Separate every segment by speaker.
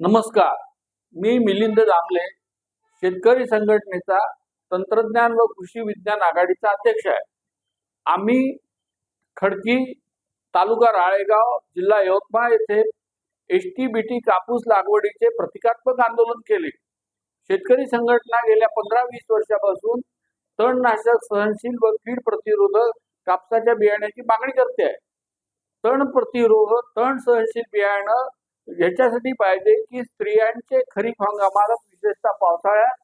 Speaker 1: नमस्कार, मी मिलिंद दामले, शेतकरी संघटनेचा तंत्रज्ञान व कृषी विज्ञान आघाडीचा अध्यक्ष आहे. आम्ही खडकी, तालुका राळेगाव, जिल्हा यवतमाळ येथे HTBT कापूस लागवडीचे प्रतिकात्मक आंदोलन केले. शेतकरी संघटना गेल्या 15-20 वर्षापासून तणनाशक सहनशील व कीड प्रतिरोधक कापसाच्या बियाण्याची मागणी करते आहे. तण सहनशील बियाणं याच्यासाठी पाहिजे की स्त्रियांचे खरीप हंगामात विशेषतः पावसाळ्यात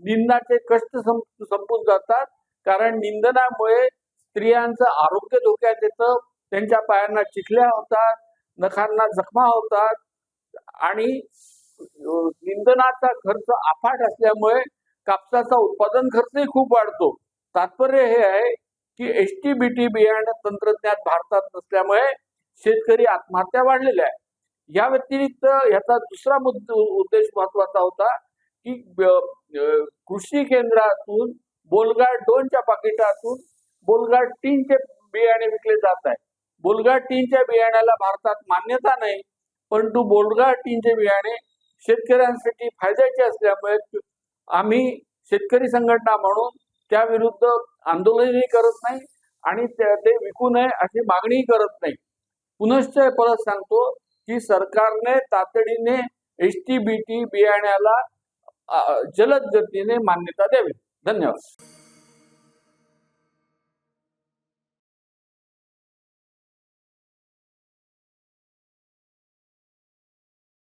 Speaker 1: निंदनाचे कष्ट संपून जातात. कारण निंदनामुळे स्त्रियांचं आरोग्य धोक्यात येतं, त्यांच्या पायांना चिखल्या होतात, नखांना जखमा होतात आणि निंदनाचा खर्च अफाट असल्यामुळे कापसाचा उत्पादन खर्चही खूप वाढतो. तात्पर्य हे आहे की HTBT बियाणं तंत्रज्ञान भारतात नसल्यामुळे शेतकरी आत्महत्या वाढलेल्या आहेत. या व्यतिरिक्त याचा दुसरा उद्देश महत्वाचा होता की कृषी केंद्रातून बोलगाड 2च्या पाकिटातून बोलगाड 3चे बियाणे विकले जात आहे. बोलगाड 3च्या बियाण्याला भारतात मान्यता नाही, परंतु बोलगाड 3चे बियाणे शेतकऱ्यांसाठी फायद्याचे असल्यामुळे आम्ही शेतकरी संघटना म्हणून त्या विरुद्ध आंदोलनही करत नाही आणि ते विकू नये अशी मागणीही करत नाही. पुनश्च परत सांगतो की सरकारने तातडीने HTBT बियाण्याला जलद गतीने मान्यता द्यावी. धन्यवाद.